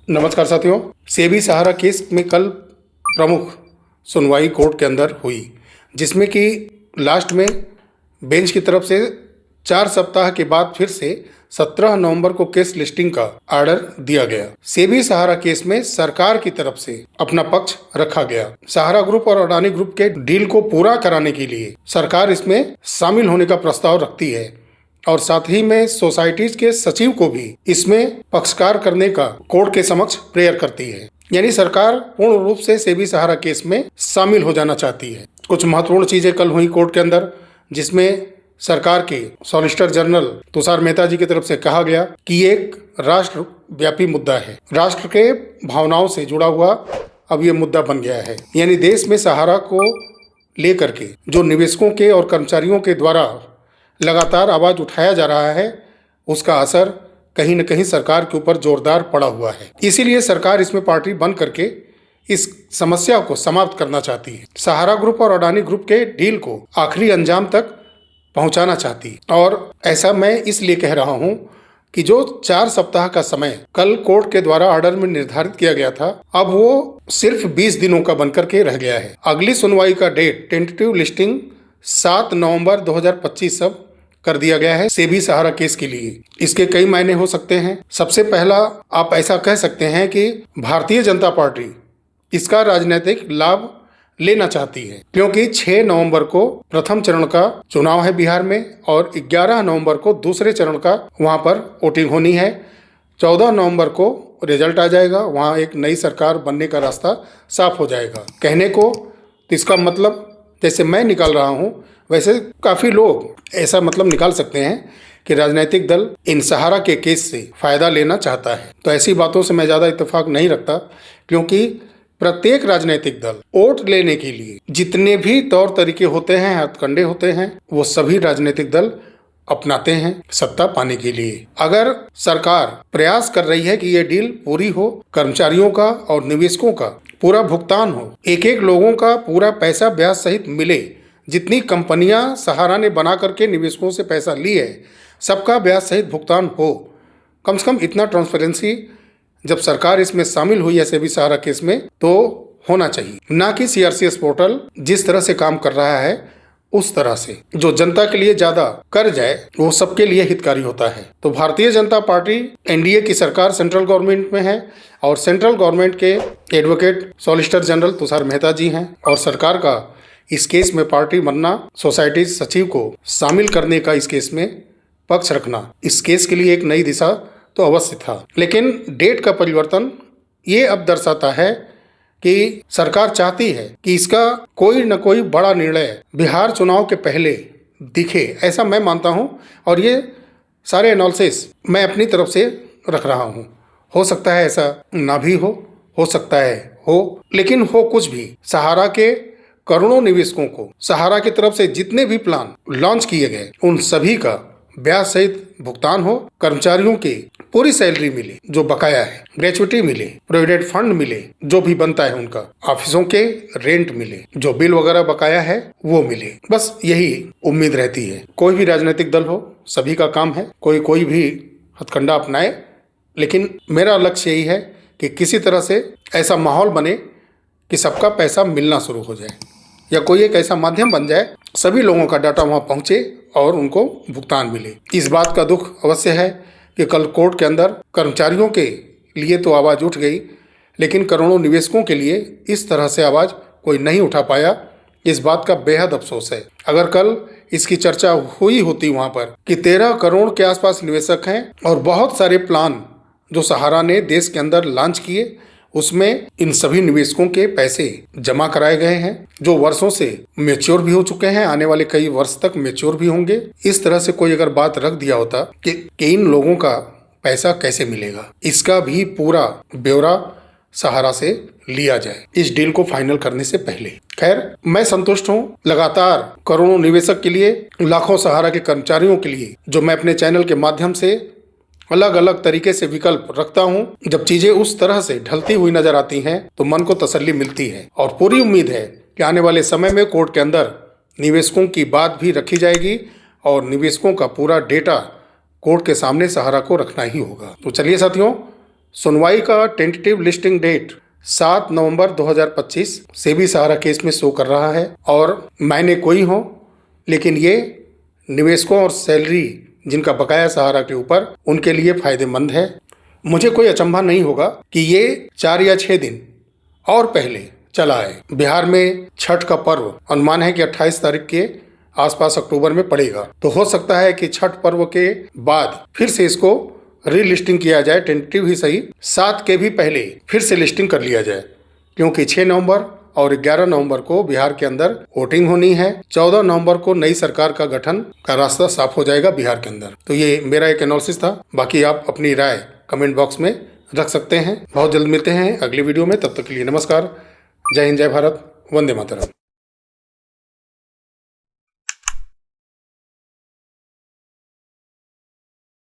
नमस्कार साथियों। सेबी सहारा केस में कल प्रमुख सुनवाई कोर्ट के अंदर हुई, जिसमें कि लास्ट में बेंच की तरफ से 4 सप्ताह के बाद फिर से 17 नवंबर को केस लिस्टिंग का ऑर्डर दिया गया। सेबी सहारा केस में सरकार की तरफ से अपना पक्ष रखा गया। सहारा ग्रुप और अडानी ग्रुप के डील को पूरा कराने के लिए सरकार इसमें शामिल होने का प्रस्ताव रखती है और साथ ही में सोसाइटीज के सचिव को भी इसमें पक्षकार करने का कोर्ट के समक्ष प्रेयर करती है। यानी सरकार पूर्ण रूप से सेबी सहारा केस में शामिल हो जाना चाहती है। कुछ महत्वपूर्ण चीजें कल हुई कोर्ट के अंदर, जिसमें सरकार के सॉलिसिटर जनरल तुषार मेहता जी की तरफ से कहा गया कि एक राष्ट्र व्यापी मुद्दा है, राष्ट्र के भावनाओं से जुड़ा हुआ अब ये मुद्दा बन गया है। यानी देश में सहारा को लेकर के जो निवेशकों के और कर्मचारियों के द्वारा लगातार आवाज उठाया जा रहा है, उसका असर कहीं न कहीं सरकार के ऊपर जोरदार पड़ा हुआ है। इसीलिए सरकार इसमें पार्टी बन करके इस समस्या को समाप्त करना चाहती है। सहारा ग्रुप और अडानी ग्रुप के डील को आखिरी अंजाम तक पहुंचाना चाहती है। और ऐसा मैं इसलिए कह रहा हूं कि जो 4 सप्ताह का समय कल कोर्ट के द्वारा ऑर्डर में निर्धारित किया गया था, अब वो सिर्फ 20 दिनों का बनकर के रह गया है। अगली सुनवाई का डेट टेंटेटिव लिस्टिंग 7 नवंबर 2025 सब कर दिया गया है सेबी सहारा केस के लिए। इसके कई मायने हो सकते हैं। सबसे पहला आप ऐसा कह सकते हैं कि भारतीय जनता पार्टी इसका राजनीतिक लाभ लेना चाहती है, क्योंकि 6 नवंबर को प्रथम चरण का चुनाव है बिहार में और 11 नवंबर को दूसरे चरण का वहां पर वोटिंग होनी है। 14 नवंबर को रिजल्ट आ जाएगा, वहां एक नई सरकार बनने का रास्ता साफ हो जाएगा। कहने को तो इसका मतलब जैसे मैं निकाल रहा हूं, वैसे काफ़ी लोग ऐसा मतलब निकाल सकते हैं कि राजनीतिक दल इन सहारा के केस से फायदा लेना चाहता है। तो ऐसी बातों से मैं ज़्यादा इत्तेफाक नहीं रखता, क्योंकि प्रत्येक राजनीतिक दल वोट लेने के लिए जितने भी तौर तरीके होते हैं, हथकंडे होते हैं, वो सभी राजनीतिक दल अपनाते हैं सत्ता पाने के लिए। अगर सरकार प्रयास कर रही है कि ये डील पूरी हो, कर्मचारियों का और निवेशकों का पूरा भुगतान हो, एक एक लोगों का पूरा पैसा ब्याज सहित मिले, जितनी कंपनियां सहारा ने बना करके निवेशकों से पैसा ली है सबका ब्याज सहित भुगतान हो, कम से कम इतना ट्रांसपेरेंसी जब सरकार इसमें शामिल हुई है सेबी सहारा केस में, तो होना चाहिए। ना कि सीआरसीएस पोर्टल जिस तरह से काम कर रहा है उस तरह से जो जनता के लिए ज्यादा कर जाए वो सबके लिए हितकारी होता है। तो भारतीय जनता पार्टी एनडीए की सरकार सेंट्रल गवर्नमेंट में है और सेंट्रल गवर्नमेंट के advocate solicitor general Tushar Mehta ji हैं और सरकार का इस केस में पार्टी बनना, सोसाइटी सचिव को शामिल करने का इस केस में पक्ष रखना, इस केस के लिए एक नई दिशा तो अवश्य था। लेकिन डेट का परिवर्तन ये अब दर्शाता है कि सरकार चाहती है कि इसका कोई न कोई बड़ा निर्णय बिहार चुनाव के पहले दिखे, ऐसा मैं मानता हूं। और ये सारे एनालिसिस मैं अपनी तरफ से रख रहा हूं। हो सकता है ऐसा ना भी हो सकता है हो, लेकिन हो कुछ भी, सहारा के करोड़ों निवेशकों को सहारा की तरफ से जितने भी प्लान लॉन्च किए गए उन सभी का ब्याज सहित भुगतान हो, कर्मचारियों की पूरी सैलरी मिले जो बकाया है, ग्रेचुइटी मिले, प्रोविडेंट फंड मिले जो भी बनता है उनका, ऑफिसों के रेंट मिले, जो बिल वगैरह बकाया है वो मिले। बस यही उम्मीद रहती है। कोई भी राजनीतिक दल हो, सभी का काम है कोई भी हथकंडा अपनाए, लेकिन मेरा लक्ष्य यही है कि किसी तरह से ऐसा माहौल बने कि सबका पैसा मिलना शुरू हो जाए, या कोई एक ऐसा माध्यम बन जाए सभी लोगों का डाटा वहां पहुंचे और उनको भुगतान मिले। इस बात का दुख अवश्य है कि कल कोर्ट के अंदर कर्मचारियों के लिए तो आवाज़ उठ गई, लेकिन करोड़ों निवेशकों के लिए इस तरह से आवाज़ कोई नहीं उठा पाया। इस बात का बेहद अफसोस है। अगर कल इसकी चर्चा हुई होती वहाँ पर कि 13 करोड़ के आसपास निवेशक हैं और बहुत सारे प्लान जो सहारा ने देश के अंदर लॉन्च किए, उसमें इन सभी निवेशकों के पैसे जमा कराए गए हैं जो वर्षों से मैच्योर भी हो चुके हैं, आने वाले कई वर्ष तक मैच्योर भी होंगे। इस तरह से कोई अगर बात रख दिया होता कि इन लोगों का पैसा कैसे मिलेगा, इसका भी पूरा ब्यौरा सहारा से लिया जाए इस डील को फाइनल करने से पहले। खैर, मैं संतुष्ट हूं। लगातार करोड़ों निवेशक के लिए, लाखों सहारा के कर्मचारियों के लिए जो मैं अपने चैनल के माध्यम से अलग अलग तरीके से विकल्प रखता हूं, जब चीजें उस तरह से ढलती हुई नजर आती हैं तो मन को तसल्ली मिलती है और पूरी उम्मीद है कि आने वाले समय में कोर्ट के अंदर निवेशकों की बात भी रखी जाएगी और निवेशकों का पूरा डेटा कोर्ट के सामने सहारा को रखना ही होगा। तो चलिए साथियों, सुनवाई का टेंटेटिव लिस्टिंग डेट 7 नवंबर 2025 सेबी सहारा केस में शो कर रहा है और मायने कोई हो, लेकिन ये निवेशकों और सैलरी जिनका बकाया सहारा के ऊपर, उनके लिए फायदेमंद है। मुझे कोई अचंभा नहीं होगा कि ये 4 या 6 दिन और पहले चला आए। बिहार में छठ का पर्व अनुमान है कि 28 तारीख के आसपास अक्टूबर में पड़ेगा, तो हो सकता है कि छठ पर्व के बाद फिर से इसको रीलिस्टिंग किया जाए, टेंटेटिव ही सही, 7 के भी पहले फिर से लिस्टिंग कर लिया जाए, क्योंकि 6 नवंबर और 11 नवंबर को बिहार के अंदर वोटिंग होनी है। 14 नवंबर को नई सरकार का गठन का रास्ता साफ हो जाएगा बिहार के अंदर। तो ये मेरा एक एनालिसिस था, बाकी आप अपनी राय कमेंट बॉक्स में रख सकते हैं। बहुत जल्द मिलते हैं अगली वीडियो में, तब तक के लिए नमस्कार। जय हिंद, जय भारत, वंदे मातरम।